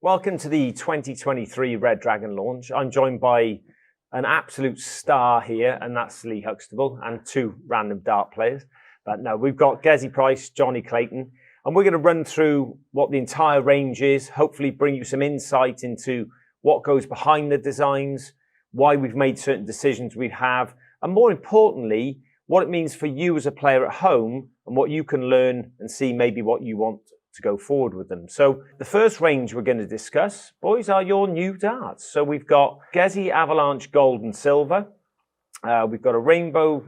Welcome to the 2023 Red Dragon launch. I'm joined by an absolute star here, and that's Lee Huxtable, and two random dart players. But no, we've got Gezi Price, Jonny Clayton, and we're going to run through what the entire range is, hopefully bring you some insight into what goes behind the designs, why we've made certain decisions we have, and more importantly, what it means for you as a player at home and what you can learn and see maybe what you want to go forward with them. So the first range we're going to discuss, boys, are your new darts. So we've got Gezi Avalanche Gold and Silver. We've got a rainbow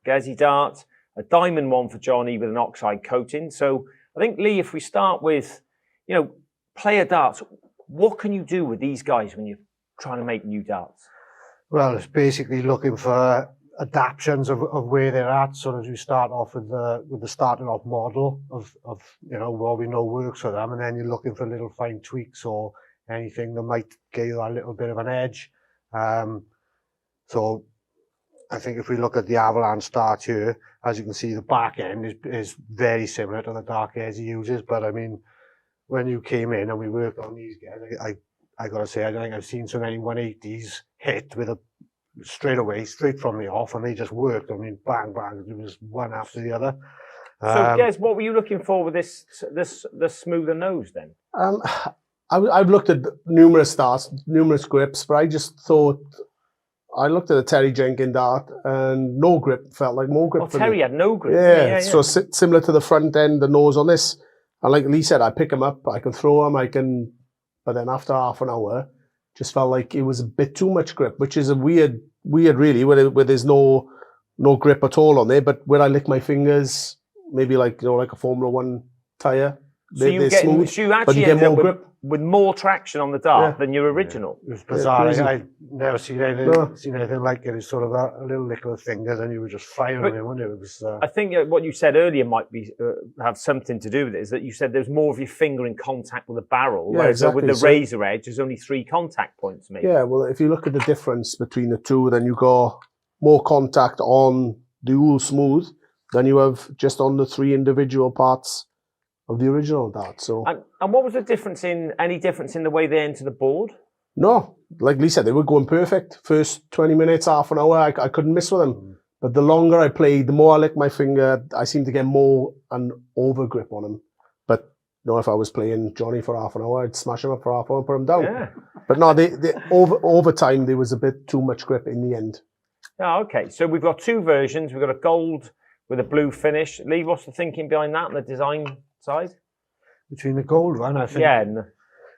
Gezi dart, a diamond one for Jonny with an oxide coating. So I think, Lee, if we start with, player darts, what can you do with these guys when you're trying to make new darts? Well, it's basically looking for adaptations of where they're at. So as we start off with the starting off model of what we know works for them, and then you're looking for little fine tweaks or anything that might give you a little bit of an edge. So I think if we look at the Avalanche dart here, as you can see, the back end is very similar to the dark edge he uses. But I mean, when you came in and we worked on these guys, I got to say, I don't think I've seen so many 180s hit with a straight from the off, and they just worked. I mean, bang, bang, it was one after the other. So, Gez, what were you looking for with the smoother nose then? I've looked at numerous darts, numerous grips, but I just thought, I looked at a Terry Jenkins dart and no grip, felt like more grip. Oh, Terry had no grip. Yeah, so similar to the front end, the nose on this. And like Lee said, I pick them up, I can throw them, but then after half an hour, just felt like it was a bit too much grip, which is a weird really, where there's no grip at all on there. But when I lick my fingers, maybe like a Formula One tyre, so you actually end up with more traction on the dart than your original. It was bizarre. I've never seen anything like it. It's sort of a little lick of the fingers, and you were just firing them, wasn't it? It was, I think what you said earlier might be have something to do with it. Is that you said there's more of your finger in contact with the barrel, whereas with the razor edge, there's only 3 contact points, maybe. Yeah, well, if you look at the difference between the two, then you got more contact on the Dual Smooth than you have just on the 3 individual parts of the original dart. So, and what was the difference any difference in the way they enter the board? No, like Lee said, they were going perfect. First 20 minutes, half an hour, I couldn't miss with them. But the longer I played, the more I licked my finger, I seemed to get more an over grip on them. But if I was playing Jonny for half an hour, I'd smash him up for half an hour and put him down. Yeah. But no, they over time, there was a bit too much grip in the end. Oh, okay. So we've got 2 versions. We've got a gold with a blue finish. Lee, what's the thinking behind that and the design side? Between the gold one, I think. Yeah.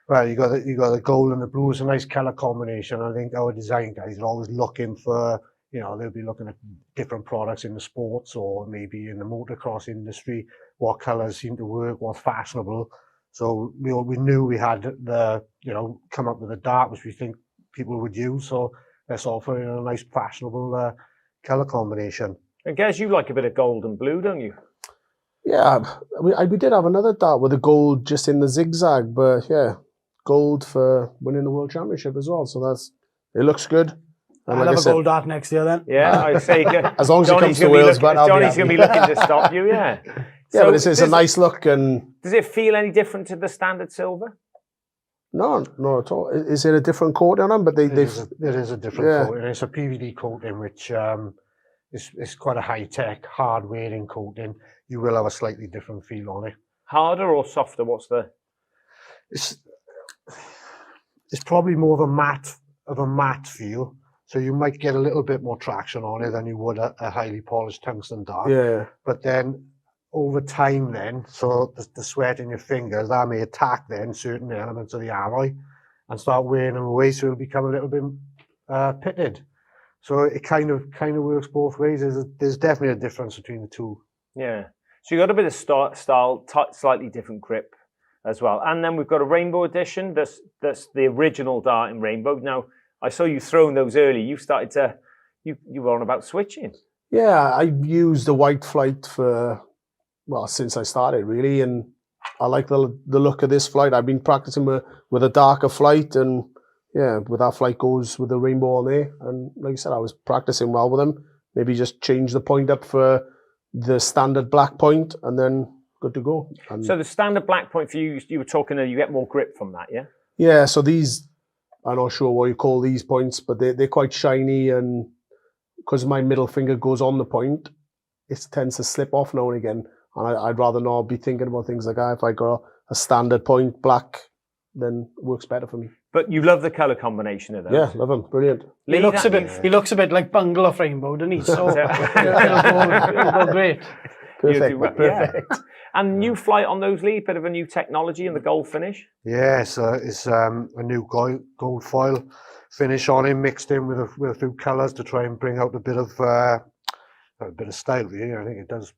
Well, you got the gold and the blue. It's a nice colour combination. I think our design guys are always looking for, they'll be looking at different products in the sports or maybe in the motocross industry. What colours seem to work, what's fashionable. So we knew we had come up with a dart which we think people would use. So let's offer a nice fashionable colour combination. I guess you like a bit of gold and blue, don't you? Yeah, we did have another dart with the gold just in the zigzag, but yeah, gold for winning the World Championship as well. So it looks good. And I'll have a gold dart next year then. Yeah, I'd say as long as it comes to Wales, but Johnny's going to be looking to stop you. Yeah. Yeah, so but it's a nice look. And does it feel any different to the standard silver? No, not at all. Is it a different coating on them? But it is a different coating. It's a PVD coating, which it's quite a high-tech, hard-wearing coating. You will have a slightly different feel on it. Harder or softer? What's the? It's probably more of a matte feel. So you might get a little bit more traction on it than you would a highly polished tungsten dart. Yeah. But then over time, so the sweat in your fingers, that may attack then certain elements of the alloy and start wearing them away. So it'll become a little bit pitted. So it kind of works both ways. There's definitely a difference between the two. Yeah. So you got a bit of style, slightly different grip as well. And then we've got a rainbow edition. That's the original dart in rainbow. Now, I saw you throwing those early. You started to, you were on about switching. Yeah, I've used the white flight since I started really. And I like the look of this flight. I've been practicing with a darker flight, and yeah, with that flight goes with the rainbow on there. And like I said, I was practicing well with them. Maybe just change the point up for the standard black point, and then good to go. So the standard black point for you, you were talking, you get more grip from that, yeah? Yeah, so these, I'm not sure what you call these points, but they're quite shiny, and because my middle finger goes on the point, it tends to slip off now and again. And I'd rather not be thinking about things like that. If I got a standard point, black, then it works better for me. But you love the colour combination of those. Yeah, love them. Brilliant. He looks a bit like Bungle of Rainbow, doesn't he? So it'll go great. Perfect. Perfect. And new flight on those, Lee, bit of a new technology in the gold finish. Yeah, so it's a new gold foil finish on him, mixed in with a few colours to try and bring out a bit of style. Really, I think it does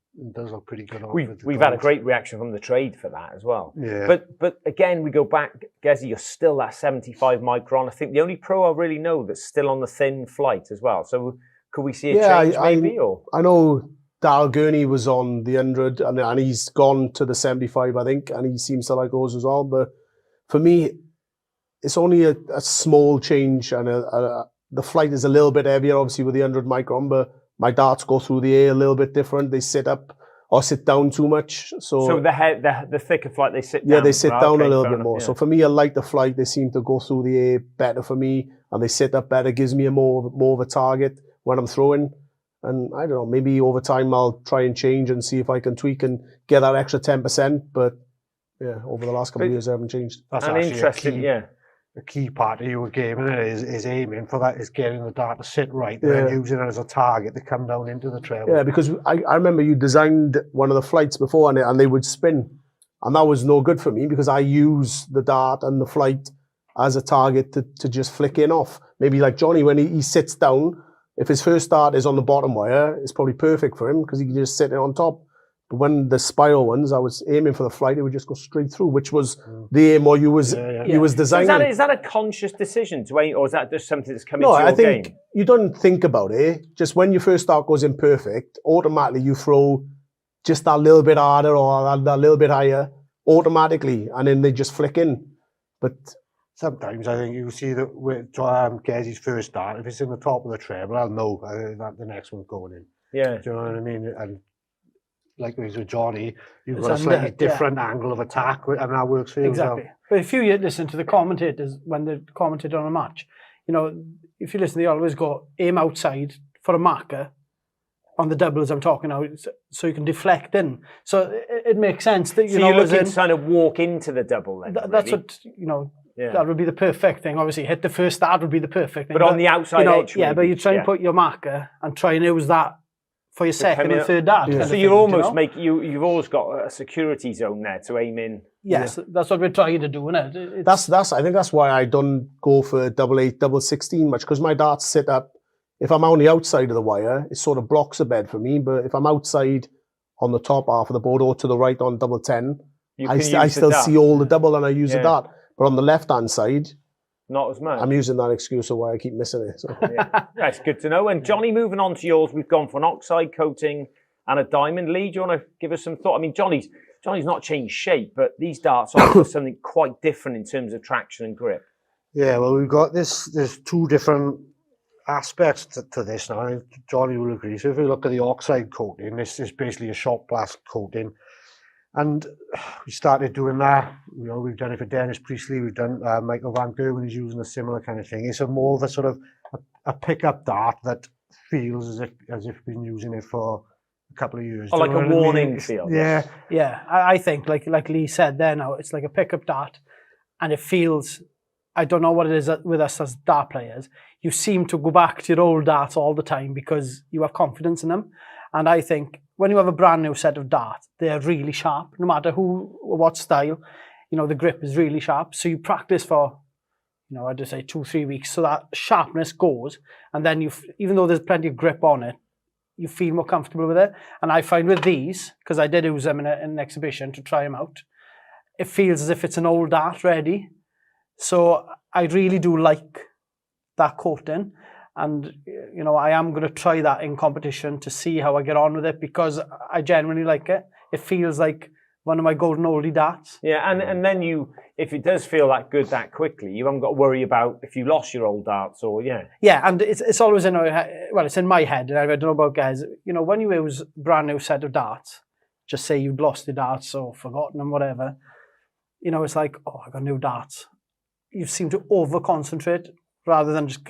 look pretty good. We've had a great reaction from the trade for that as well. Yeah. But again, we go back, Gezi, you're still at 75 micron. I think the only pro I really know that's still on the thin flight as well. So could we see a change maybe? I know Darryl Gurney was on the 100 and he's gone to the 75, I think, and he seems to like those as well. But for me, it's only a small change, and the flight is a little bit heavier, obviously, with the 100 micron, but my darts go through the air a little bit different. They sit up or sit down too much. So the thicker flight, they sit down. Yeah, they sit down a little bit more. Yeah. So for me, I like the flight. They seem to go through the air better for me, and they sit up better. Gives me more of a target when I'm throwing. And I don't know, maybe over time I'll try and change and see if I can tweak and get that extra 10%. But yeah, over the last couple of years, I haven't changed. That's interesting, a key part of your game, isn't it? Is aiming for that, is getting the dart to sit right there and using it as a target to come down into the trail. Yeah, because I remember you designed one of the flights before and they would spin. And that was no good for me because I use the dart and the flight as a target to just flick in off. Maybe like Jonny, when he sits down, if his first dart is on the bottom wire, it's probably perfect for him because he can just sit it on top. But when the spiral ones, I was aiming for the flight, it would just go straight through, which was the aim or you was designing. So is that a conscious decision to aim, or is that just something that's coming to your game? No, I think you don't think about it. Just when your first dart goes in perfect, automatically you throw just that little bit harder or that little bit higher, automatically, and then they just flick in. But sometimes I think you see that with Gezi's first dart, if it's in the top of the treble, I'll know that the next one's going in. Yeah. Do you know what I mean? And like with Jonny, you've got a slightly different angle of attack, and that works for you. Exactly. But if you listen to the commentators when they commented on a match, you know, if you listen, they always go aim outside for a marker on the doubles I'm talking now, so you can deflect in. So it makes sense that you're looking to kind of walk into the double. Then that's what that would be the perfect thing. Obviously, hit the first dart would be the perfect thing. But on the outside edge, but you try and put your marker and try and use that for your second and third dart. Yeah. So you almost you've always got a security zone there to aim in. Yes, that's what we're trying to do, isn't it? I think that's why I don't go for 8-8, 16 much, because my darts sit up. If I'm on the outside of the wire, it sort of blocks a bed for me. But if I'm outside on the top half of the board or to the right on double 10, I still see all the double and I use a dart. But on the left-hand side, not as much. I'm using that excuse of why I keep missing it. So. That's good to know. And Jonny, moving on to yours, we've gone for an oxide coating and a diamond. Lee, do you want to give us some thought? I mean, Johnny's not changed shape, but these darts offer something quite different in terms of traction and grip. Yeah, well, we've got there's two different aspects to this now. Jonny will agree. So if you look at the oxide coating, this is basically a shot blast coating. And we started doing that. You know, we've done it for Dennis Priestley. We've done Michael Van Gerwen is using a similar kind of thing. It's more of a sort of a pickup dart that feels as if we've been using it for a couple of years. Or like a warning feel. Yeah, yeah. I think like Lee said there. Now it's like a pickup dart, and it feels. I don't know what it is with us as dart players. You seem to go back to your old darts all the time because you have confidence in them, and I think. When you have a brand new set of darts, they're really sharp, no matter who or what style, you know, the grip is really sharp. So you practice for, you know, I'd just say 2-3 weeks. So that sharpness goes. And then even though there's plenty of grip on it, you feel more comfortable with it. And I find with these, because I did use them in an exhibition to try them out, it feels as if it's an old dart ready. So I really do like that coating. And, you know, I am going to try that in competition to see how I get on with it because I genuinely like it. It feels like one of my golden oldie darts. Yeah, and then if it does feel that good that quickly, you haven't got to worry about if you lost your old darts or, Yeah, and it's always it's in my head, and I don't know about guys, you know, when you use a brand new set of darts, just say you'd lost your darts or forgotten them, whatever, you know, it's like, oh, I got new darts. you seem to over concentrate rather than just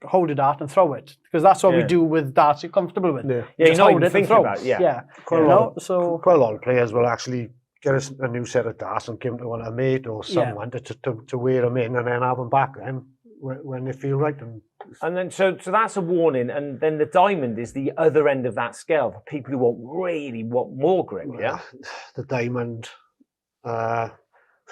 hold a dart and throw it, because that's what we do with darts you're comfortable with. Yeah. Yeah, Just you're not hold even it and thinking throw. about it, yeah. Yeah. Quite You a lot know, of, so quite a lot of players will actually get a new set of darts and give them to a mate or someone to wear them in and then have them back then when they feel right. And then, so that's a warning. And then the diamond is the other end of that scale for people who want more grip, yeah? The diamond, so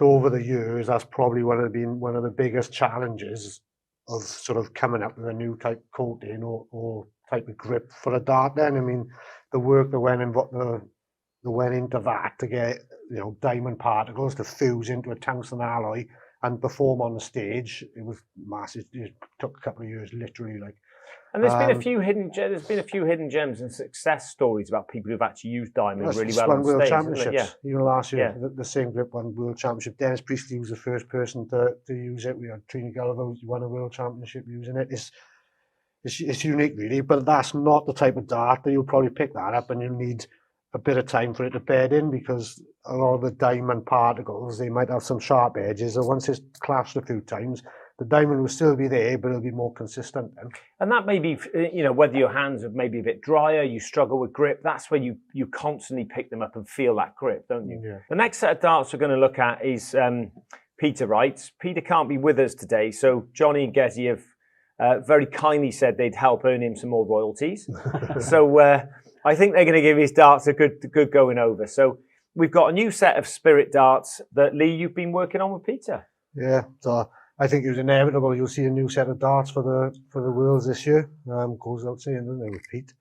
over the years, that's probably one of the biggest challenges of sort of coming up with a new type of coating or type of grip for a dart then. I mean, the work that went into that to get, diamond particles to fuse into a tungsten alloy and perform on the stage, it was massive. It took a couple of years, literally. And there's been a few hidden gems and success stories about people who've actually used diamond really well on World stage. Championships. Yeah. Last year, the same grip won World Championship. Dennis Priestley was the first person to use it. We had Trini Gulliver who won a World Championship using it. It's unique, really, but that's not the type of dart that you'll probably pick that up and you'll need a bit of time for it to bed in, because a lot of the diamond particles, they might have some sharp edges, and once it's clashed a few times, the diamond will still be there, but it'll be more consistent then. And that may be, whether your hands are maybe a bit drier, you struggle with grip, that's where you constantly pick them up and feel that grip, don't you? Yeah. The next set of darts we're going to look at is Peter Wright. Peter can't be with us today, so Jonny and Gezi have very kindly said they'd help earn him some more royalties. So I think they're going to give his darts a good going over. So we've got a new set of Spirit darts that, Lee, you've been working on with Peter. Yeah, so I think it was inevitable you'll see a new set of darts for the Worlds this year. Goes without saying, doesn't it, with Pete?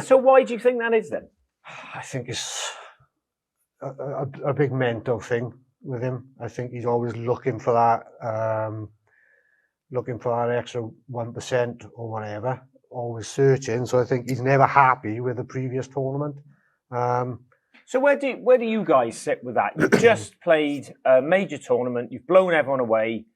So why do you think that is then? I think it's a big mental thing with him. I think he's always looking for that extra 1% or whatever, always searching. So I think he's never happy with the previous tournament. So where do you guys sit with that? You've just played a major tournament, you've blown everyone away,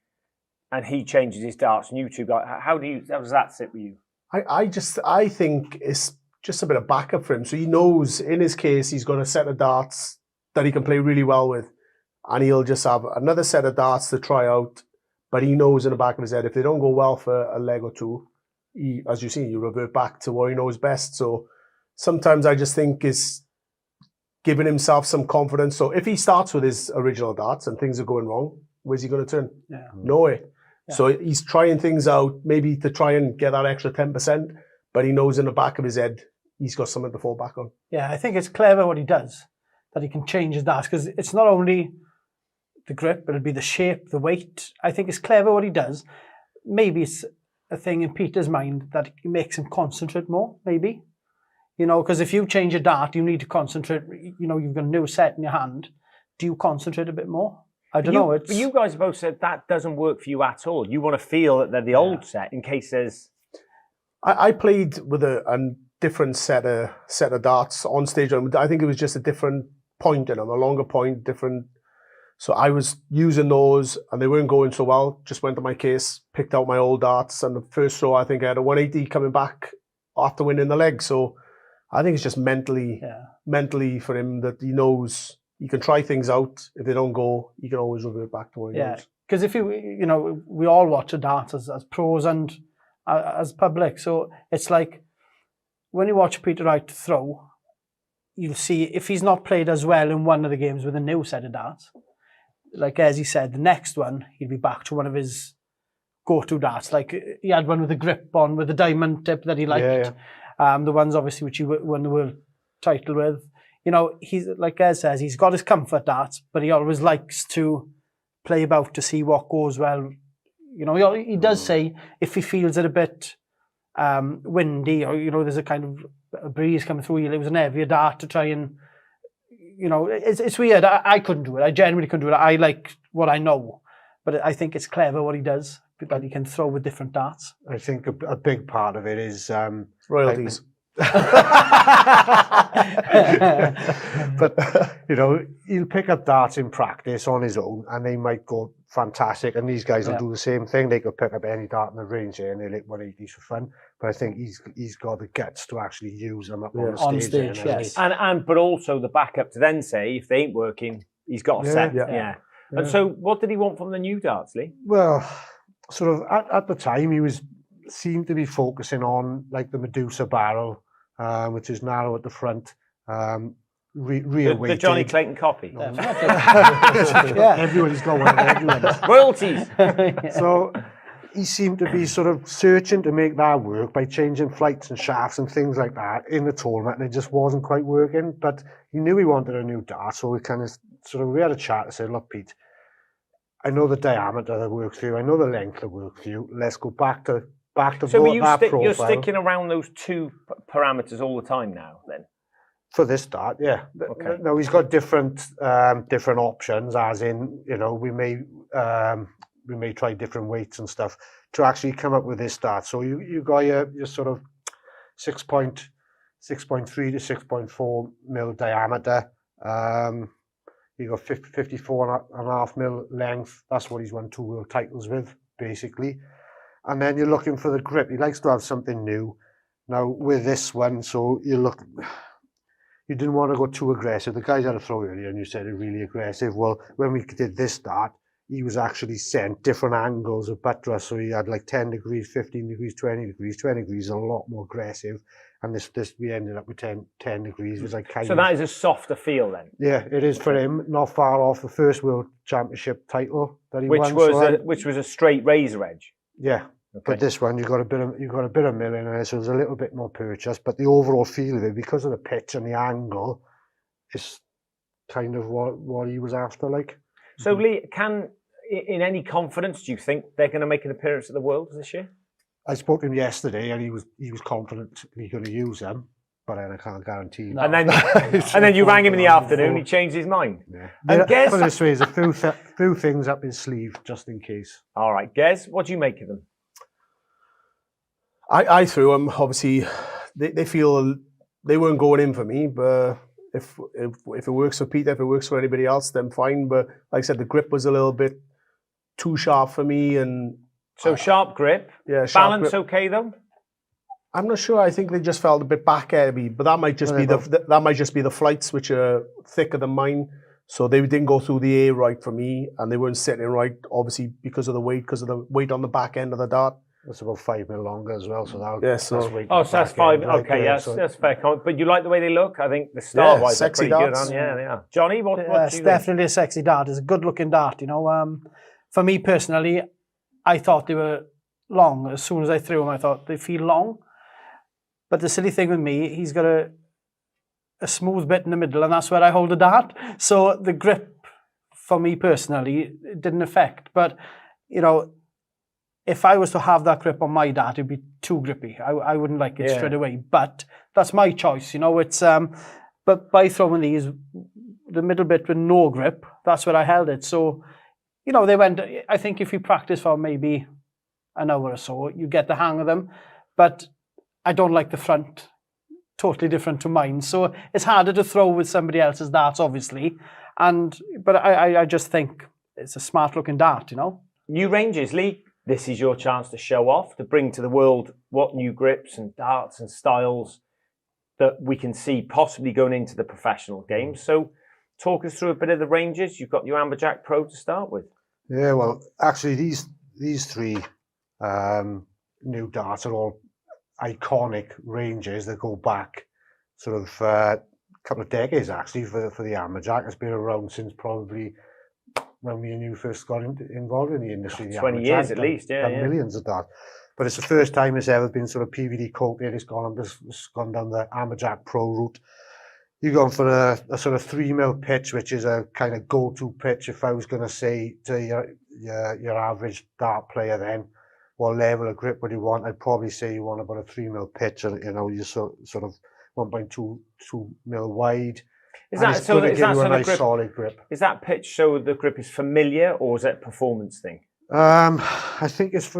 and he changes his darts, and you two guys, how does that sit with you? I think it's just a bit of backup for him. So he knows, in his case, he's got a set of darts that he can play really well with, and he'll just have another set of darts to try out. But he knows in the back of his head, if they don't go well for a leg or two, as you see, you revert back to what he knows best. So sometimes I just think is giving himself some confidence. So if he starts with his original darts and things are going wrong, where's he going to turn? Yeah. Nowhere. Yeah. So he's trying things out, maybe to try and get that extra 10%, but he knows in the back of his head, he's got something to fall back on. Yeah, I think it's clever what he does, that he can change his darts, because it's not only the grip, but it'll be the shape, the weight. I think it's clever what he does. Maybe it's a thing in Peter's mind that it makes him concentrate more, maybe. Because if you change a dart, you need to concentrate. You've got a new set in your hand. Do you concentrate a bit more? I don't know. But you guys both said that doesn't work for you at all. You want to feel that they're the old set in case there's... I played with a different set of darts on stage. I think it was just a different point in them, a longer point, different... So I was using those and they weren't going so well. Just went to my case, picked out my old darts, and the first throw I think I had a 180 coming back after winning the leg. So I think it's just mentally for him that he knows he can try things out. If they don't go, he can always revert back to what he knows. Because if we all watch a dart as pros and as public. So it's like when you watch Peter Wright throw, you'll see if he's not played as well in one of the games with a new set of darts, like as he said, the next one, he'll be back to one of his go-to darts. Like he had one with a grip on, with a diamond tip that he liked. The ones obviously which he won the world title with. He's, like Ez says, he's got his comfort darts, but he always likes to play about to see what goes well. He does say if he feels it a bit windy, or there's a kind of a breeze coming through, he'll use an heavier dart to try and... it's weird. I couldn't do it. I genuinely couldn't do it. I like what I know, but I think it's clever what he does, that he can throw with different darts. I think a big part of it is royalties. But he'll pick up darts in practice on his own, and they might go fantastic. And these guys will do the same thing. They could pick up any dart in the range here, and they'll hit 180s for fun. But I think he's got the guts to actually use them up on the stage. Yes. And but also the backup to then say if they ain't working, he's got a set. Yeah. And so what did he want from the new darts, Lee? Well, sort of at the time he seemed to be focusing on like the Medusa barrel, which is narrow at the front, rear The Jonny Clayton copy. Yeah. Everybody's got one. Everyone's. Royalties. So he seemed to be sort of searching to make that work by changing flights and shafts and things like that in the tournament, and it just wasn't quite working. But he knew he wanted a new dart, so we kind of we had a chat and said, look, Pete, I know the diameter that works for you, I know the length that works for you. Let's go back to So that profile. you're sticking around those two parameters all the time now, then? For this start, yeah. Okay. No, he's got different options, as in, we may try different weights and stuff to actually come up with this start. So you got your sort of 6.3 to 6.4 mil diameter. You got 54.5 mil length. That's what he's won 2 world titles with, basically. And then you're looking for the grip. He likes to have something new. Now with this one, so you didn't want to go too aggressive. The guys had a throw earlier and you said it really aggressive. Well, when we did this start, he was actually sent different angles of buttress. So he had like 10 degrees, 15 degrees, 20 degrees. 20 degrees is a lot more aggressive. And this we ended up with 10 degrees. It was like So that is a softer feel then? Yeah, it is for him. Not far off the first World Championship title that he won. Which was a straight razor edge? Yeah. Okay. But this one, you got a bit of mill in there, so there's a little bit more purchase. But the overall feel of it, because of the pitch and the angle, is kind of what he was after. Like. So Lee, in any confidence, do you think they're going to make an appearance at the Worlds this year? I spoke to him yesterday, and he was confident he's going to use them, but then I can't guarantee. No. And then you rang him in the afternoon. He changed his mind. Yeah. And Gez, put it this way, there's a few things up his sleeve just in case. All right, Gez, what do you make of them? I threw them. Obviously, they feel they weren't going in for me, but if it works for Peter, if it works for anybody else, then fine. But like I said, the grip was a little bit too sharp for me, and so sharp grip. Yeah, sharp balance grip. Okay though. I'm not sure. I think they just felt a bit back heavy, but that might just be the flights which are thicker than mine. So they didn't go through the air right for me, and they weren't sitting right, obviously because of the weight on the back end of the dart. That's about 5 mil longer as well, so that. Yeah, so that's 5. Okay, yes, that's fair comment. But you like the way they look? I think the style-wise, they're pretty darts. Good. Yeah, they are. Johnny, what do you It's definitely a sexy dart. It's a good-looking dart. For me personally, I thought they were long. As soon as I threw them, I thought they feel long. But the silly thing with me, he's got a smooth bit in the middle, and that's where I hold the dart. So the grip, for me personally, it didn't affect. But if I was to have that grip on my dart, it'd be too grippy. I wouldn't like it straight away. But that's my choice, It's but by throwing these, the middle bit with no grip, that's where I held it. So, they went. I think if you practice for maybe an hour or so, you get the hang of them. But I don't like the front, totally different to mine. So it's harder to throw with somebody else's darts, obviously. But I just think it's a smart looking dart, New ranges, Lee. This is your chance to show off, to bring to the world what new grips and darts and styles that we can see possibly going into the professional game. So talk us through a bit of the ranges. You've got your Amberjack Pro to start with. Yeah, well, actually, these 3 new darts are all iconic ranges that go back sort of a couple of decades, actually, for the Amberjack. It's been around since probably when me and you first got involved in the industry. 20 years at least, yeah. Millions of that. But it's the first time it's ever been sort of PVD coated. It's gone down the Amberjack Pro route. You're going for a sort of 3 mil pitch, which is a kind of go-to pitch. If I was going to say to your average dart player then, what level of grip would you want? I'd probably say you want about a 3 mil pitch, and you're sort of 1.2 mil wide. Is that so? Is that a nice solid grip? Is that pitch so the grip is familiar, or is it a performance thing? I think it's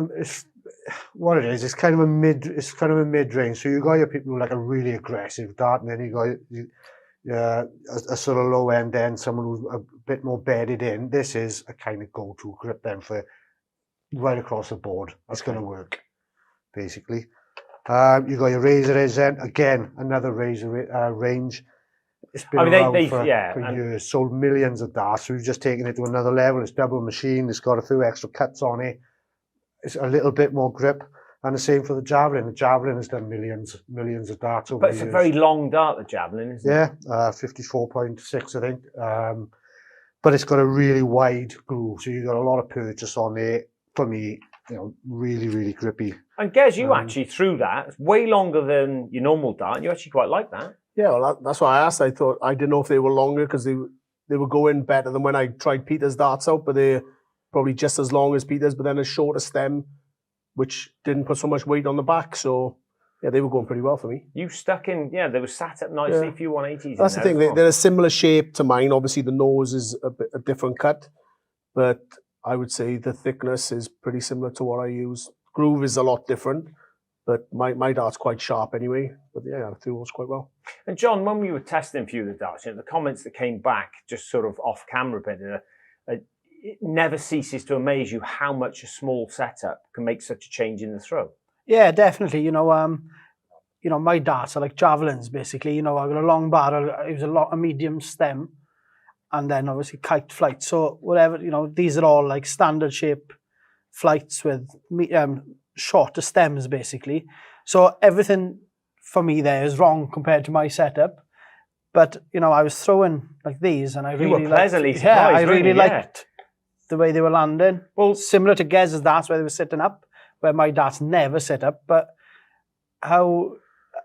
what it is. It's kind of a mid range. So you got your people who like a really aggressive dart, and then you got a sort of low end, then someone who's a bit more bedded in. This is a kind of go-to grip then for right across the board. It's going to work basically. You got your razor edge then, again another razor range. It's been I mean, around for and years, sold millions of darts. We've just taken it to another level. It's double machine. It's got a few extra cuts on it. It's a little bit more grip. And the same for the Javelin. The Javelin has done millions of darts over but the it's years. a very long dart, the Javelin, isn't it? Yeah, 54.6, I think. But it's got a really wide groove, so you've got a lot of purchase on it. For me, really, really grippy. And Gez, you actually threw that. It's way longer than your normal dart. You actually quite like that. Yeah, well, that's why I asked. I thought I didn't know if they were longer because they were going better than when I tried Peter's darts out, but they're probably just as long as Peter's, but then a shorter stem, which didn't put so much weight on the back. So yeah, they were going pretty well for me. You stuck in, they were sat up nicely for your 180s. That's the thing. They're a similar shape to mine. Obviously, the nose is a different cut, but I would say the thickness is pretty similar to what I use. Groove is a lot different, but my dart's quite sharp anyway. But yeah, I threw those quite well. And John, when we were testing a few of the darts, the comments that came back just sort of off camera, but it never ceases to amaze you how much a small setup can make such a change in the throw. Yeah, definitely. My darts are like javelins, basically. I've got a long barrel. It was a medium stem, and then obviously kite flight. So whatever, these are all like standard shape flights with shorter stems, basically. So everything for me there is wrong compared to my setup. But I was throwing like these, and I really were pleasantly liked, surprised. I really liked the way they were landing. Well, similar to Gez's darts where they were sitting up, where my darts never sit up, but how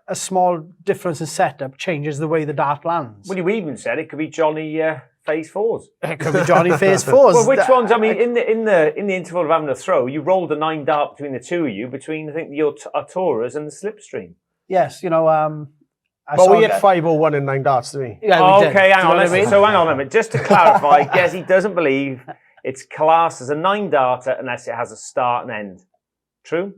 a small difference in setup changes the way the dart lands. Well, you even said it could be Johnny phase fours. It could be Johnny phase fours. Well, which ones? I mean, in the interval of having a throw, you rolled a 9 dart between the two of you, between I think your Arturas and the Slipstream. Yes, we had 501 and 9 darts, didn't we? Yeah, we did. Okay, hang on. So hang on a minute. Just to clarify, Gezi doesn't believe it's classed as a 9 darter unless it has a start and end. True?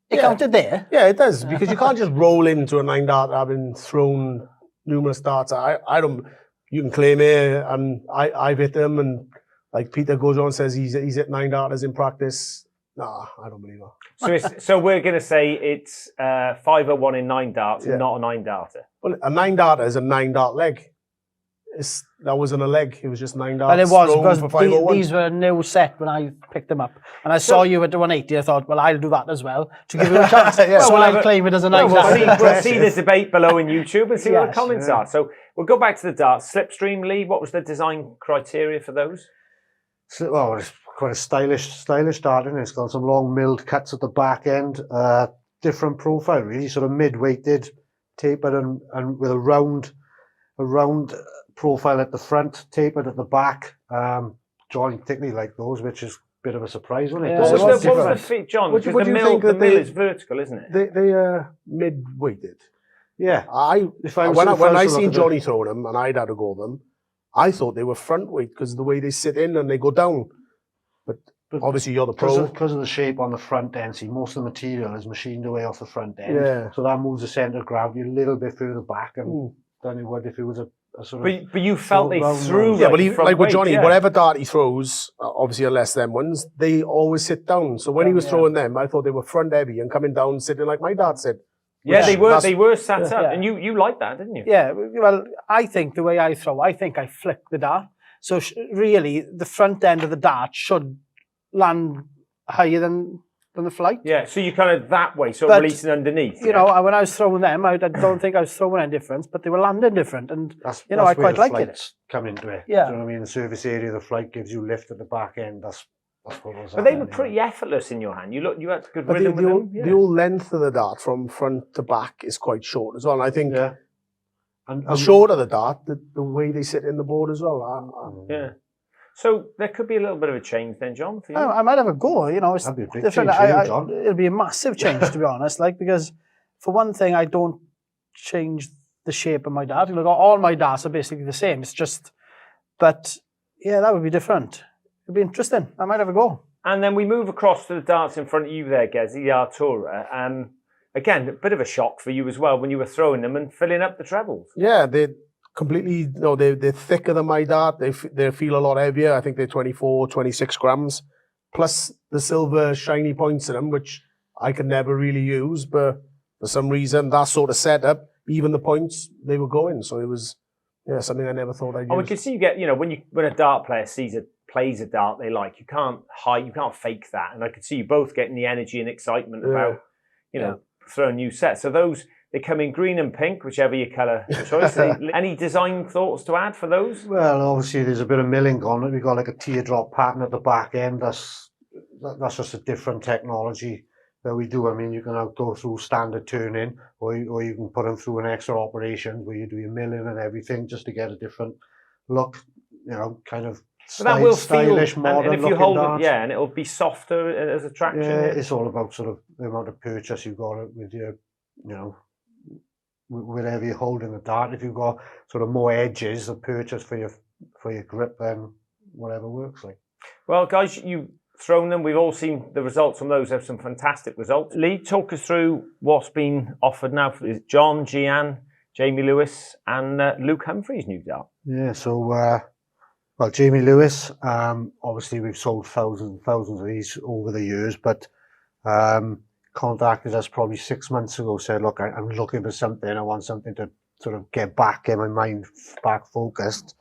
It counted there? Yeah, it does, because you can't just roll into a 9 dart having thrown numerous darts. I don't. You can claim it, and I've hit them, and like Peter goes on and says he's hit 9 darters in practice. Nah, I don't believe that. So we're going to say it's 501 in 9 darts, and not a 9 darter. Well, a 9 darter is a 9 dart leg. That wasn't a leg. It was just 9 darts. And it was because these were a new set when I picked them up. And I saw you at the 180. I thought, well, I'll do that as well to give you a chance. So I'll claim it as a 9 dart. We'll see the debate below in YouTube and see what the comments are. So we'll go back to the darts. Slipstream, Lee, what was the design criteria for those? Well, it's quite a stylish dart, isn't it? It's got some long milled cuts at the back end. Different profile, really, sort of mid-weighted, tapered and with a round profile at the front, tapered at the back. Johnny particularly like those, which is a bit of a surprise, wasn't it? Yeah, what was the feet, John? Because the mill is vertical, isn't it? They are mid-weighted. Yeah. When I seen Johnny throwing them and I'd had to go with them, I thought they were front weight because of the way they sit in and they go down. But obviously you're the pro. Because of the shape on the front end, see, most of the material is machined away off the front end. Yeah. So that moves the centre of gravity a little bit further back than it would if it was a sort of... But you felt they threw... Yeah, but like with Johnny, whatever dart he throws, obviously unless them ones, they always sit down. So when he was throwing them, I thought they were front heavy and coming down sitting like my dad said. Yeah, they were sat up, and you liked that, didn't you? Yeah, well, I think the way I throw, I think I flick the dart. So really, the front end of the dart should land higher than the flight. Yeah, so you kind of that way, sort of releasing underneath. When I was throwing them, I don't think I was throwing any difference, but they were landing different, and that's I quite liked it. Come into it. Yeah, do you know what I mean? The surface area of the flight gives you lift at the back end. That's what was. But they were pretty effortless in your hand. You had good rhythm with them. The whole length of the dart from front to back is quite short as well. And I think and the shorter the dart, the way they sit in the board as well. Yeah. So there could be a little bit of a change then, John, for you. I might have a go. It's that'd be a big different. change for you, John. It'll be a massive change, to be honest. Because for one thing, I don't change the shape of my dart. All my darts are basically the same. It's just, but yeah, that would be different. It'd be interesting. I might have a go. And then we move across to the darts in front of you there, Gez, the Artura. Again, a bit of a shock for you as well when you were throwing them and filling up the trebles. Yeah, they're completely, they're thicker than my dart. They feel a lot heavier. I think they're 24, 26 grams. Plus the silver shiny points in them, which I could never really use. But for some reason, that sort of setup, even the points they were going. So it was something I never thought I'd use. Oh, we can see you get, when a dart player plays a dart they like, you can't fake that. And I could see you both getting the energy and excitement about, throwing new sets. So those, they come in green and pink, whichever your colour choice. Any design thoughts to add for those? Well, obviously there's a bit of milling on it. We've got like a teardrop pattern at the back end. That's just a different technology that we do. I mean, you can now go through standard turning, or you can put them through an extra operation where you do your milling and everything just to get a different look, kind of stylish, modern. And if you hold it, and it'll be softer as a traction. Yeah, it's all about sort of the amount of purchase you've got with your, wherever you're holding the dart. If you've got sort of more edges of purchase for your grip, then whatever works like. Well, guys, you've thrown them. We've all seen the results from those. They have some fantastic results. Lee, talk us through what's been offered now for John, Gian, Jamie Lewis, and Luke Humphries' new dart. Yeah, so Jamie Lewis, obviously we've sold thousands and thousands of these over the years, but contacted us probably 6 months ago, said, look, I'm looking for something. I want something to sort of get my mind back focused.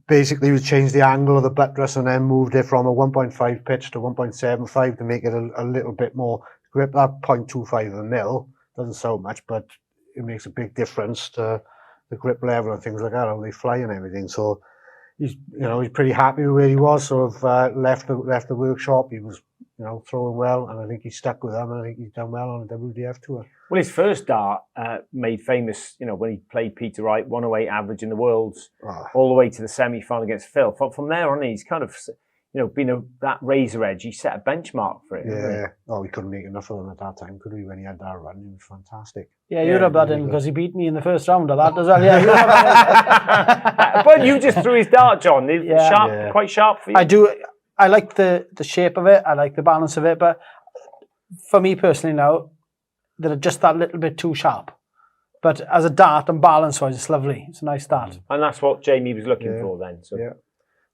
Basically, we changed the angle of the buttress and then moved it from a 1.5 pitch to 1.75 to make it a little bit more grip. That 0.25 of a mil doesn't sound much, but it makes a big difference to the grip level and things like that, how they fly and everything. So he's pretty happy with where he was. Sort of left the workshop. He was throwing well, and I think he stuck with them, and I think he's done well on the WDF tour. Well, his first dart made famous, when he played Peter Wright, 108 average in the Worlds, all the way to the semi-final against Phil. From there on, he's kind of, been that razor edge. He set a benchmark for it. Yeah. Oh, we couldn't make enough of them at that time, could we? When he had that run, it was fantastic. Yeah, you rubbed that in because he beat me in the first round of that as well. Yeah, but you just threw his dart, John. Sharp, quite sharp for you. I do. I like the shape of it. I like the balance of it. But for me personally now, they're just that little bit too sharp. But as a dart and balance-wise, it's lovely. It's a nice dart. And that's what Jamie was looking for then. So. Yeah.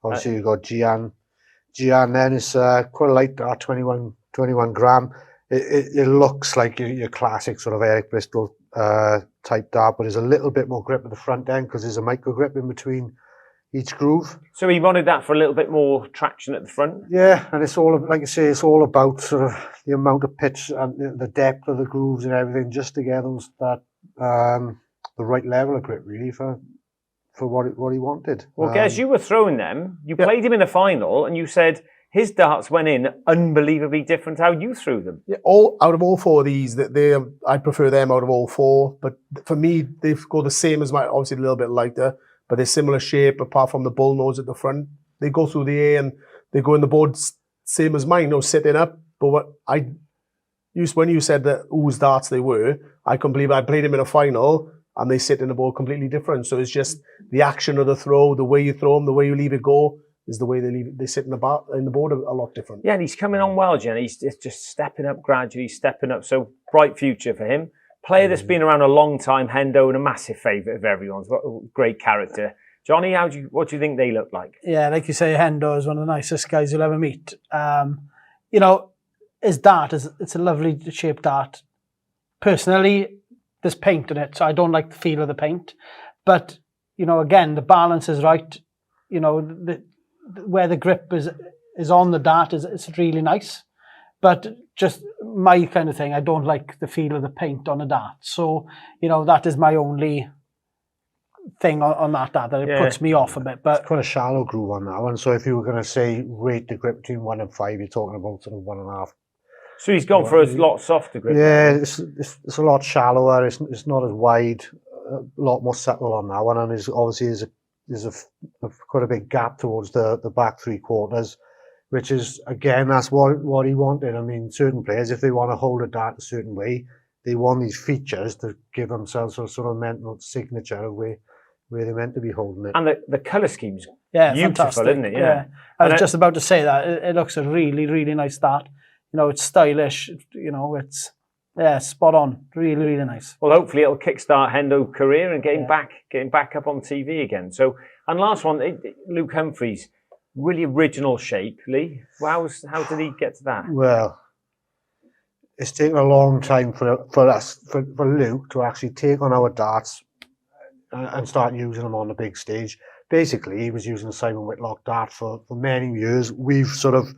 Obviously, you've got Gian. Gian then is quite a light dart, 21 gram. It looks like your classic sort of Eric Bristol type dart, but there's a little bit more grip at the front end because there's a micro grip in between each groove. So he wanted that for a little bit more traction at the front? Yeah, and it's all, like I say, it's all about sort of the amount of pitch and the depth of the grooves and everything, just to get the right level of grip, really, for what he wanted. Well, Gez, you were throwing them. You played him in the final, and you said his darts went in unbelievably different how you threw them. Yeah, out of all four of these, I prefer them out of all four. But for me, they go the same as mine. Obviously, a little bit lighter, but they're similar shape apart from the bull nose at the front. They go through the air and they go in the board same as mine, sitting up. But when you said that whose darts they were, I couldn't believe I played them in a final and they sit in the board completely different. So it's just the action of the throw, the way you throw them, the way you leave it go is the way they sit in the board a lot different. Yeah, and he's coming on well, Jen. He's just stepping up gradually, stepping up. So bright future for him. Player that's been around a long time, Hendo, and a massive favourite of everyone's. Great character. Johnny, what do you think they look like? Yeah, like you say, Hendo is one of the nicest guys you'll ever meet. His dart it's a lovely shaped dart. Personally, there's paint in it, so I don't like the feel of the paint. But again, the balance is right. Where the grip is on the dart it's really nice. But just my kind of thing, I don't like the feel of the paint on a dart. So, that is my only thing on that dart, that it puts me off a bit. But it's quite a shallow groove on that one. So if you were going to say rate the grip between 1 and 5, you're talking about sort of 1.5. So he's gone for a lot softer grip. Yeah, it's a lot shallower. It's not as wide, a lot more subtle on that one. And there's quite a big gap towards the back 3/4. Which is, again, that's what he wanted. I mean, certain players, if they want to hold a dart a certain way, they want these features to give themselves a sort of mental signature of where they're meant to be holding it. And the colour scheme's beautiful, fantastic, isn't it? Yeah. I was just about to say that. It looks a really, really nice dart. It's stylish. It's spot on. Really, really nice. Well, hopefully it'll kickstart Hendo's career and getting back up on TV again. So, and last one, Luke Humphries. Really original shape, Lee. How did he get to that? Well, it's taken a long time for us, for Luke to actually take on our darts and start using them on the big stage. Basically, he was using the Simon Whitlock dart for many years. We've sort of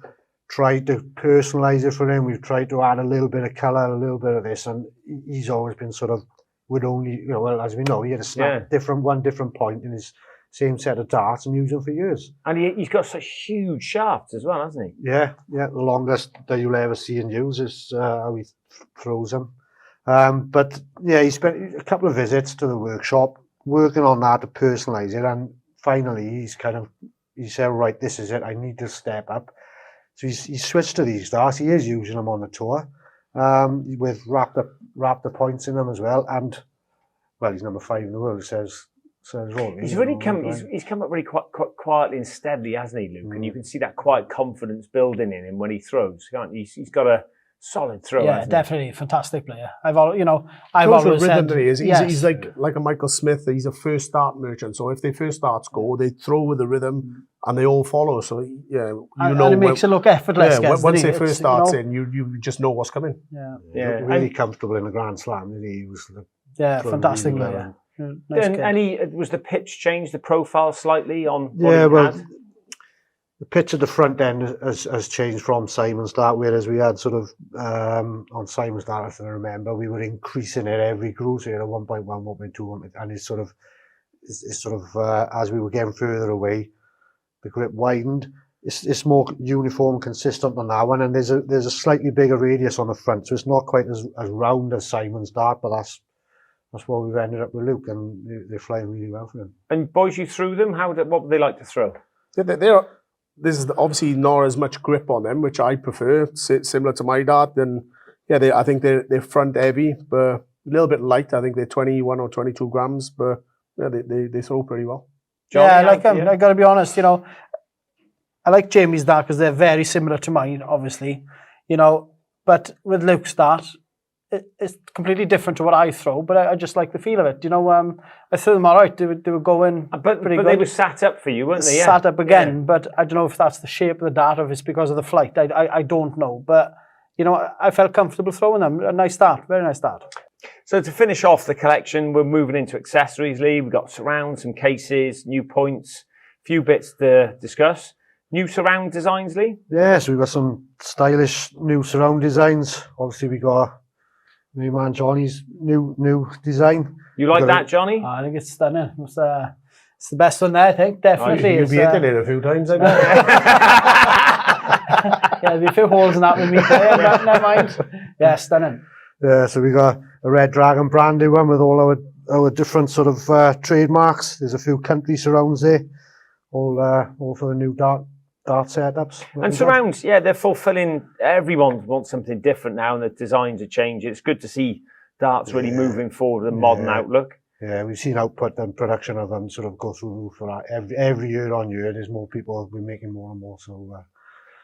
tried to personalise it for him. We've tried to add a little bit of colour, a little bit of this, and he's always been sort of, would only, well, as we know, he had a snap one different point in his same set of darts and used them for years. And he's got such huge shafts as well, hasn't he? Yeah, the longest that you'll ever see and use is how he throws them. But yeah, he spent a couple of visits to the workshop working on that to personalise it, and finally he said, right, this is it, I need to step up. So he switched to these darts. He is using them on the tour with wrapped the points in them as well. And well, he's number 5 in the world. Says wrong. He's really he's come up really quite quietly and steadily, hasn't he, Luke? And you can see that quiet confidence building in him when he throws. Can't you? He's got a solid throw. Yeah, definitely fantastic player. I've always said rhythm, he's like a Michael Smith. He's a first start merchant. So if their first starts go, they throw with the rhythm and they all follow. So yeah, and it makes it look effortless. Yeah, once their first starts in, you just know what's coming. Yeah, really comfortable in the Grand Slam. He was fantastic really player. And was the pitch changed, the profile slightly on what he had? The pitch at the front end has changed from Simon's dart, whereas we had sort of on Simon's dart, if I remember, we were increasing it every groove, so you had a 1.1, 1.2, and it's sort of as we were getting further away, the grip widened. It's more uniform, consistent on that one, and there's a slightly bigger radius on the front, so it's not quite as round as Simon's dart, but that's what we've ended up with Luke, and they're flying really well for him. And boys, you threw them. What would they like to throw? There's obviously not as much grip on them, which I prefer, similar to my dart. Then, I think they're front heavy, but a little bit light. I think they're 21 or 22 grams, but they throw pretty well. Johnny, I like them. I got to be honest. I like Jamie's dart because they're very similar to mine, obviously. But with Luke's dart, it's completely different to what I throw, but I just like the feel of it. I threw them all right. They were going but pretty good. They were sat up for you, weren't they? Sat up again, but I don't know if that's the shape of the dart or if it's because of the flight. I don't know, but I felt comfortable throwing them. A nice start, very nice start. So to finish off the collection, we're moving into accessories, Lee. We've got surrounds, some cases, new points, a few bits to discuss. New surround designs, Lee? Yeah, so we've got some stylish new surround designs. Obviously, we got my man Johnny's new design. You like that, Johnny? I think it's stunning. It's the best one there, I think, definitely. You've been in it a few times, I bet. Yeah, there'll be a few holes in that with me there, but never mind. Yeah, stunning. Yeah, so we got a Red Dragon branded one with all our different sort of trademarks. There's a few country surrounds there, all for the new dart setups. And surrounds, they're fulfilling. Everyone wants something different now, and the designs are changing. It's good to see darts really moving forward with a modern outlook. Yeah, we've seen output and production of them sort of go through the roof for that. Every year on year, there's more people we're making more and more. So,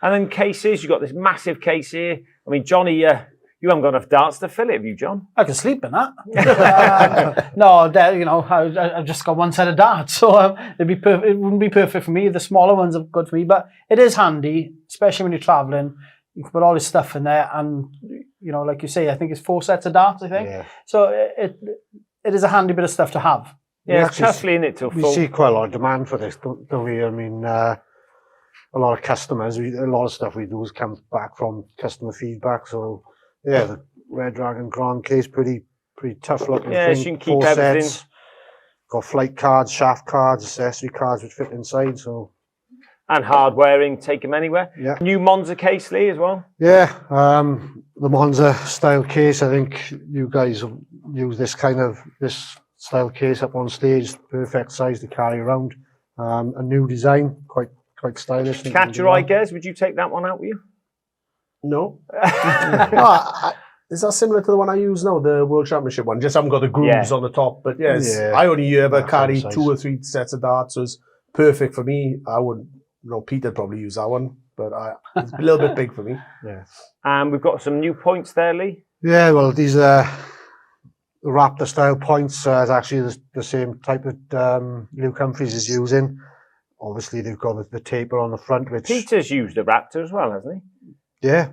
and then cases, you've got this massive case here. I mean, Johnny, you haven't got enough darts to fill it, have you, John? I can sleep in that. No, I've just got one set of darts, so it wouldn't be perfect for me. The smaller ones are good for me, but it is handy, especially when you're traveling. You can put all this stuff in there, and like you say, I think it's 4 sets of darts. I think so. It is a handy bit of stuff to have. Yeah, it's toughly in it till we full. See quite a lot of demand for this, don't we? I mean, a lot of customers. A lot of stuff we do comes back from customer feedback. So. Yeah, the Red Dragon Grand case, pretty tough looking. Yeah, thing. so you can keep 4 everything. Sets. Got flight cards, shaft cards, accessory cards which fit inside. So. And hard wearing, take them anywhere. Yeah. New Monza case, Lee, as well. Yeah, the Monza style case. I think you guys will use this style case up on stage. Perfect size to carry around. A new design, quite stylish. Catch your eye, Gez. Would you take that one out with you? No. Is that similar to the one I use now, the World Championship one? Just haven't got the grooves on the top. But yes, I only ever carry 2 or 3 sets of darts, so it's perfect for me. I wouldn't, Peter'd probably use that one, but it's a little bit big for me. Yeah. And we've got some new points there, Lee. Yeah, well, these are Raptor style points. Is actually the same type of Luke Humphries is using. Obviously, they've got the taper on the front, which Peter's used a Raptor as well, hasn't he? Yeah,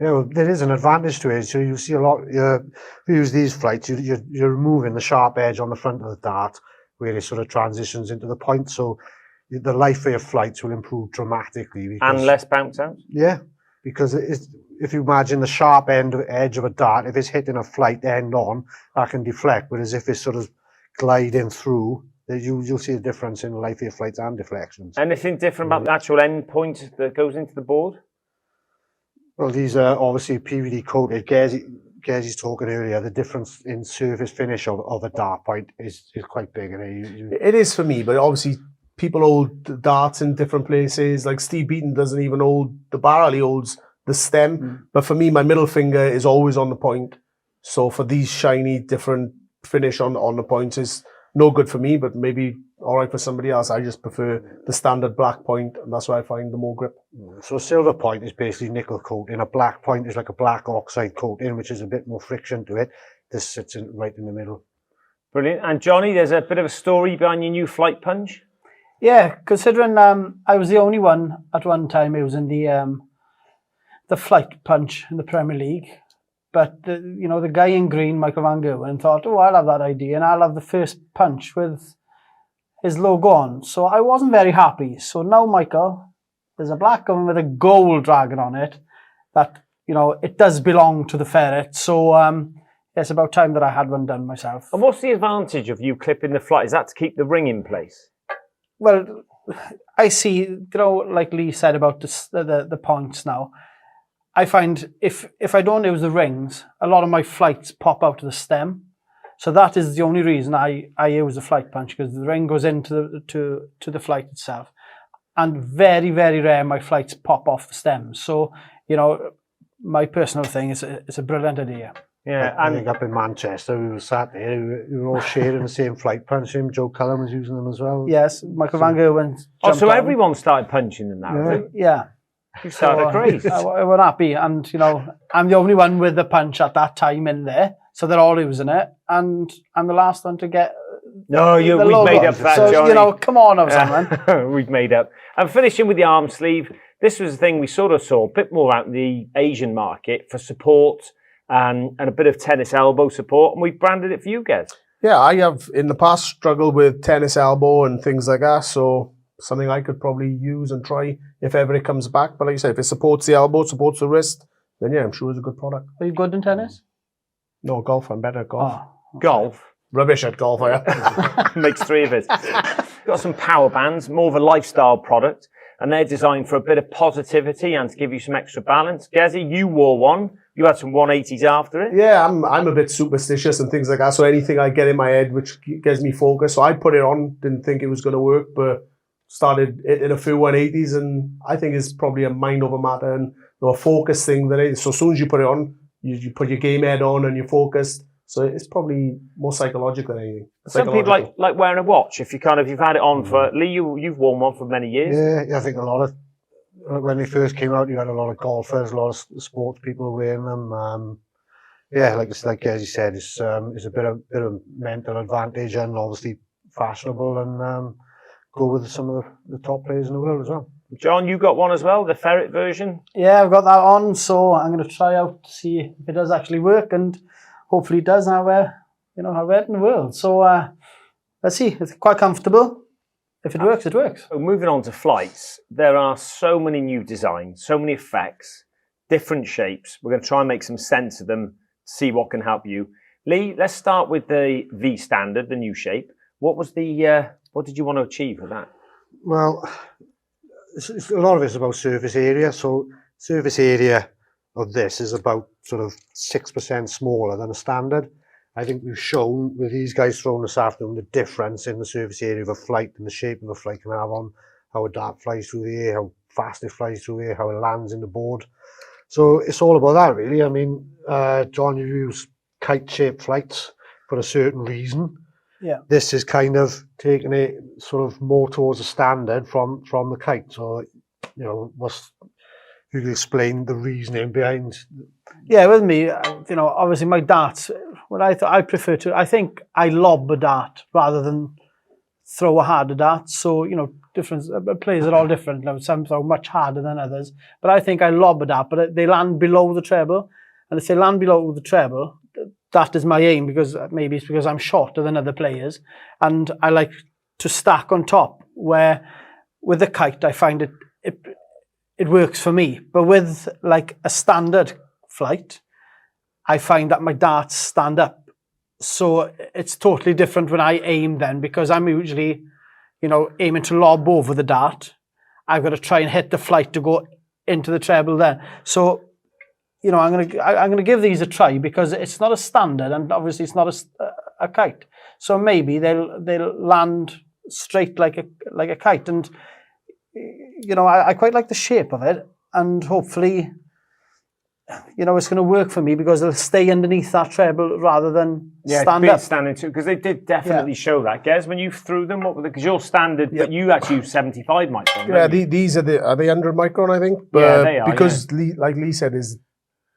There is an advantage to it. So you see a lot, if you use these flights, you're removing the sharp edge on the front of the dart where it sort of transitions into the point. So the life of your flights will improve dramatically. Because, And less bounce out? Yeah, because if you imagine the sharp edge of a dart, if it's hitting a flight end on, that can deflect. Whereas if it's sort of gliding through, you'll see a difference in the life of your flights and deflections. Anything different about the actual end point that goes into the board? Well, these are obviously PVD coated. Gezzy's talking earlier, the difference in surface finish of a dart point is quite big. It is for me, but obviously people hold darts in different places. Like Steve Beaton doesn't even hold the barrel, he holds the stem. But for me, my middle finger is always on the point. So for these shiny, different finish on the points is no good for me, but maybe all right for somebody else. I just prefer the standard black point, and that's where I find the more grip. So a silver point is basically nickel coating. A black point is like a black oxide coating, which is a bit more friction to it. This sits right in the middle. Brilliant. And Johnny, there's a bit of a story behind your new flight punch. Yeah, considering I was the only one at one time using the flight punch in the Premier League. But the guy in green, Michael Van Gerwen, thought, oh, I'll have that idea, and I'll have the first punch with his logo on. So I wasn't very happy. So now, Michael, there's a black one with a gold dragon on it that, it does belong to the ferret. So it's about time that I had one done myself. And what's the advantage of you clipping the flight? Is that to keep the ring in place? Well, I see, like Lee said about the points now, I find if I don't use the rings, a lot of my flights pop out of the stem. So that is the only reason I use the flight punch, because the ring goes into the flight itself. And very, very rare my flights pop off the stem. So, my personal thing is it's a brilliant idea. Yeah, I think up in Manchester, we were sat there, we were all sharing the same flight punch. Joe Cullen was using them as well. Yes, Michael Van Gerwen. Oh, so everyone started punching them now? Yeah. You started a craze. I was happy, and I'm the only one with the punch at that time in there, so they're all using it, and I'm the last one to get. No, we've made up for that, so, Johnny. Come on, now, someone. We've made up. And finishing with the arm sleeve, this was the thing we sort of saw a bit more out in the Asian market for support and a bit of tennis elbow support, and we've branded it for you guys. Yeah, I have in the past struggled with tennis elbow and things like that, so something I could probably use and try if ever it comes back. But like you said, if it supports the elbow, supports the wrist, then yeah, I'm sure it's a good product. Are you good in tennis? No, golf. I'm better at golf. Oh. Golf? Rubbish at golf, I am. Makes three of us. Got some power bands, more of a lifestyle product, and they're designed for a bit of positivity and to give you some extra balance. Gezzy, you wore one. You had some 180s after it. Yeah, I'm a bit superstitious and things like that. So anything I get in my head which gives me focus. So I put it on, didn't think it was going to work, but started in a few 180s, and I think it's probably a mind over matter and a focus thing that is. So as soon as you put it on, you put your game head on and you're focused. So it's probably more psychological than anything. Some people like wearing a watch. If you've had it on for Lee, you've worn one for many years. Yeah, I think a lot of when they first came out, you had a lot of golfers, a lot of sports people wearing them. Yeah, like as you said, it's a bit of mental advantage and obviously fashionable, and go with some of the top players in the world as well. John, you got one as well, the ferret version? Yeah, I've got that on, so I'm going to try out to see if it does actually work, and hopefully it does. Now we're in the world. So let's see. It's quite comfortable. If it works, it works. So moving on to flights, there are so many new designs, so many effects, different shapes. We're going to try and make some sense of them, see what can help you. Lee, let's start with the V standard, the new shape. What did you want to achieve with that? Well, a lot of it's about surface area. So surface area of this is about sort of 6% smaller than a standard. I think we've shown with these guys thrown this afternoon the difference in the surface area of a flight and the shape of a flight can have on how a dart flies through the air, how fast it flies through the air, how it lands in the board. So it's all about that, really. I mean, John, you use kite-shaped flights for a certain reason. Yeah. This is kind of taking it sort of more towards a standard from the kite. So, you can explain the reasoning behind. Yeah, with me, obviously my darts, I think I lob a dart rather than throw a harder dart. So, players are all different. Now, some throw much harder than others, but I think I lob a dart, but they land below the treble. And if they land below the treble, that is my aim, because maybe it's because I'm shorter than other players, and I like to stack on top. Where with the kite, I find it works for me, but with like a standard flight, I find that my darts stand up. So it's totally different when I aim then, because I'm usually, aiming to lob over the dart. I've got to try and hit the flight to go into the treble then. So, I'm gonna give these a try, because it's not a standard, and obviously it's not a kite. So maybe they'll land straight like a kite, and I quite like the shape of it, and hopefully, it's going to work for me, because they'll stay underneath that treble rather than stand up. Standing too, because they did definitely show that. Gez, when you threw them, what were because you're standard, but you actually use 75 micron. Yeah, these are they 100 micron, I think. But yeah, they are. Because, like Lee said, is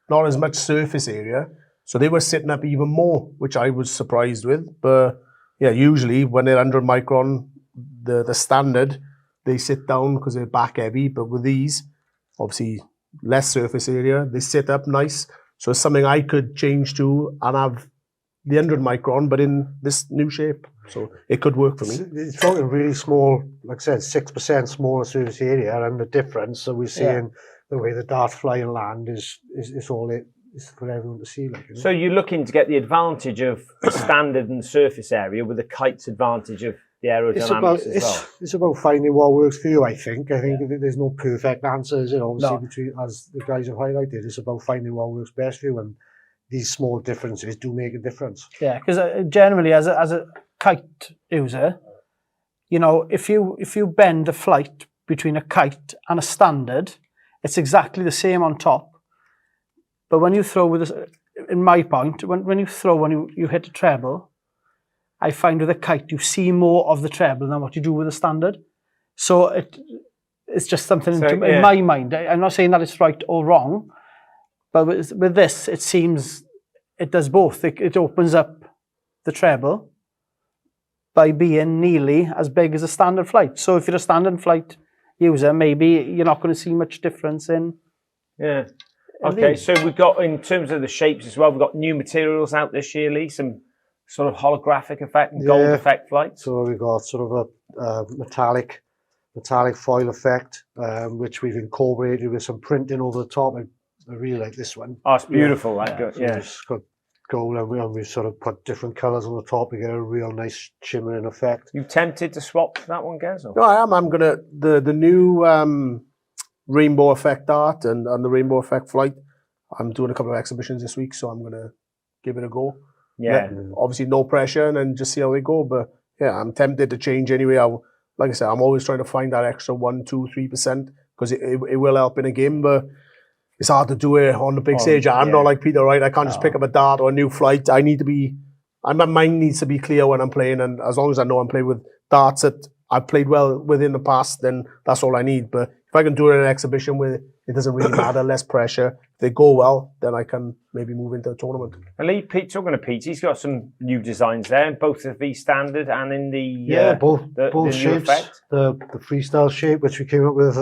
not as much surface area, so they were sitting up even more, which I was surprised with. But yeah, usually when they're 100 micron, the standard, they sit down because they're back heavy. But with these, obviously, less surface area, they sit up nice. So it's something I could change to and have the 100 micron, but in this new shape. So it could work for me. It's talking really small, like I said, 6% smaller surface area, and the difference. So we're seeing the way the darts fly and land is all it is for everyone to see. Like, So you're looking to get the advantage of the standard and surface area with the kite's advantage of the aerodynamics as well. It's about finding what works for you, I think. I think there's no perfect answers, obviously, as the guys have highlighted. It's about finding what works best for you, and these small differences do make a difference. Yeah, because generally, as a kite user, if you bend a flight between a kite and a standard, it's exactly the same on top. But when you throw in my point, when you hit a treble, I find with a kite, you see more of the treble than what you do with a standard. So it's just something in my mind. I'm not saying that it's right or wrong, but with this, it seems it does both. It opens up the treble by being nearly as big as a standard flight. So if you're a standard flight user, maybe you're not going to see much difference in. Yeah. Okay, so we've got, in terms of the shapes as well, we've got new materials out this year, Lee, some sort of holographic effect and gold effect flights. So we've got sort of a metallic foil effect, which we've incorporated with some printing over the top. I really like this one. Oh, it's beautiful. It's got gold, and we sort of put different colours on the top to get a real nice shimmering effect. You tempted to swap that one, Gez? No, I am. I'm gonna the new rainbow effect art and the rainbow effect flight. I'm doing a couple of exhibitions this week, so I'm gonna give it a go. Yeah. Obviously, no pressure, and then just see how they go. But yeah, I'm tempted to change anyway. Like I said, I'm always trying to find that extra 1%, 2%, 3% because it will help in a game. But it's hard to do it on the big stage. I'm not like Peter Wright. I can't just pick up a dart or a new flight. I need to be. My mind needs to be clear when I'm playing, and as long as I know I'm playing with darts that I've played well with in the past, then that's all I need. But if I can do it in an exhibition where it doesn't really matter, less pressure, if they go well, then I can maybe move into a tournament. And Lee, talking to Pete, he's got some new designs there, in both the V standard and in the both shapes. The freestyle shape, which we came up with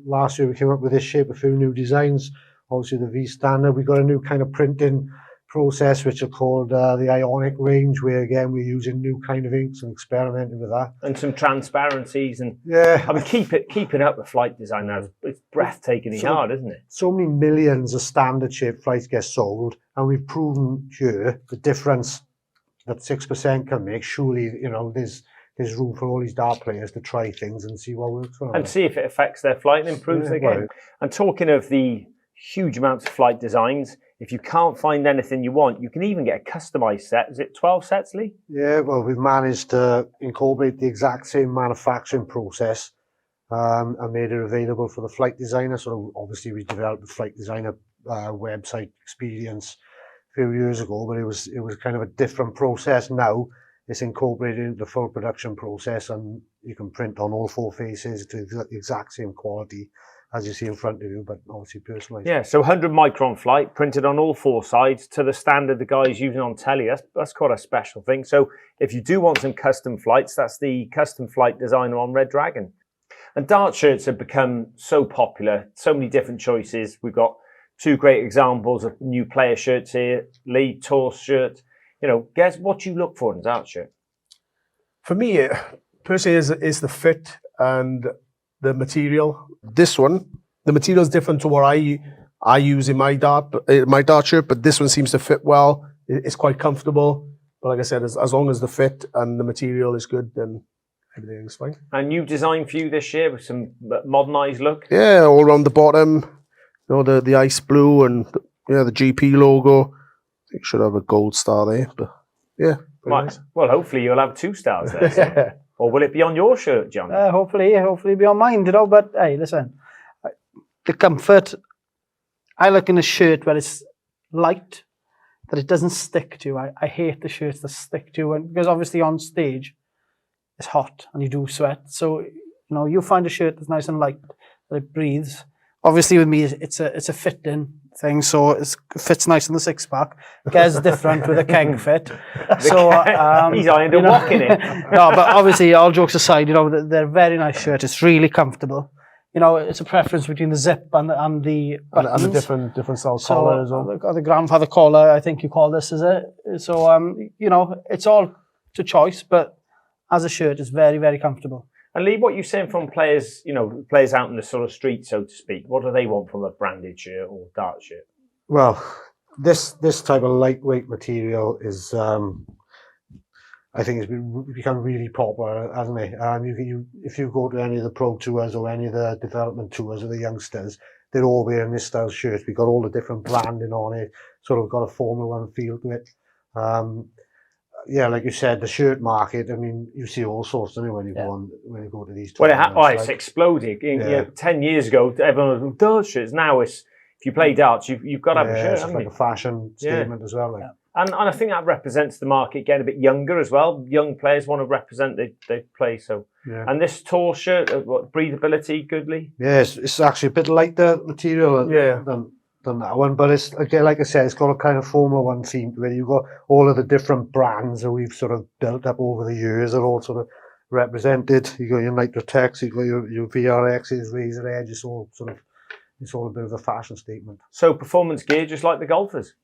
last year, we came up with this shape, a few new designs. Obviously, the V standard. We got a new kind of printing process, which are called the Ionic range, where again we're using new kind of inks and experimenting with that, and some transparencies. And I mean, keeping up with flight design now, it's breathtakingly hard, isn't it? So many millions of standard shaped flights get sold, and we've proven here the difference that 6% can make. Surely, there's room for all these dart players to try things and see what works for them, and see if it affects their flight and improves their game. Right. And talking of the huge amounts of flight designs, if you can't find anything you want, you can even get a customized set. Is it 12 sets, Lee? Yeah, well, we've managed to incorporate the exact same manufacturing process and made it available for the flight designer. So obviously we developed the flight designer website experience a few years ago, but it was kind of a different process. Now it's incorporated into the full production process, and you can print on all four faces to the exact same quality as you see in front of you, but obviously personalised. Yeah, so 100 micron flight printed on all 4 sides to the standard the guys using on telly. That's quite a special thing. So if you do want some custom flights, that's the custom flight designer on Red Dragon. And dart shirts have become so popular, so many different choices. We've got 2 great examples of new player shirts here. Lee, tour shirt. You know, guess what you look for in a dart shirt? For me, personally, is the fit and the material. This one, the material is different to what I use in my dart shirt, but this one seems to fit well. It's quite comfortable. But like I said, as long as the fit and the material is good, then everything's fine. And new design for you this year with some modernised look? Yeah, all around the bottom. You know, the ice blue and the GP logo. I think it should have a gold star there, but yeah. Nice. Well, hopefully you'll have 2 stars there. So. Or will it be on your shirt, John? Hopefully be on mine, you know. But hey, listen, the comfort. I like in a shirt where it's light, that it doesn't stick to you. I hate the shirts that stick to you, and because obviously on stage it's hot and you do sweat. So you find a shirt that's nice and light, that it breathes. Obviously with me, it's a fitting thing, so it fits nice in the 6-pack. Gets different with a keg fit. So he's ironed a walk in it. No, but obviously, all jokes aside, they're very nice shirts. It's really comfortable. It's a preference between the zip and the buttons. And the different style collars. The grandfather collar, I think you call this, is it? So it's all to choice, but as a shirt, it's very, very comfortable. And Lee, what are you saying from players, players out in the sort of street, so to speak? What do they want from a branded shirt or dart shirt? Well, this type of lightweight material is, I think, it's become really popular, hasn't it? If you go to any of the pro tours or any of the development tours of the youngsters, they're all wearing this style shirts. We've got all the different branding on it, sort of got a Formula 1 feel to it. Yeah, like you said, the shirt market. I mean, you see all sorts, don't you, when you go to these tournaments. Well, it's exploded. 10 years ago, everyone was dart shirts. Now if you play darts, you've got to have a shirt. It's like a fashion statement as well. Like. And I think that represents the market getting a bit younger as well. Young players want to represent they play. So, and this tour shirt, breathability, goodly. Yes, it's actually a bit lighter material than that one, but it's again, like I said, it's got a kind of Formula 1 theme where you've got all of the different brands that we've sort of built up over the years are all sort of represented. You got your Nitrotex, you got your VRXs, Razor Edge. It's all a bit of a fashion statement. So performance gear, just like the golfers.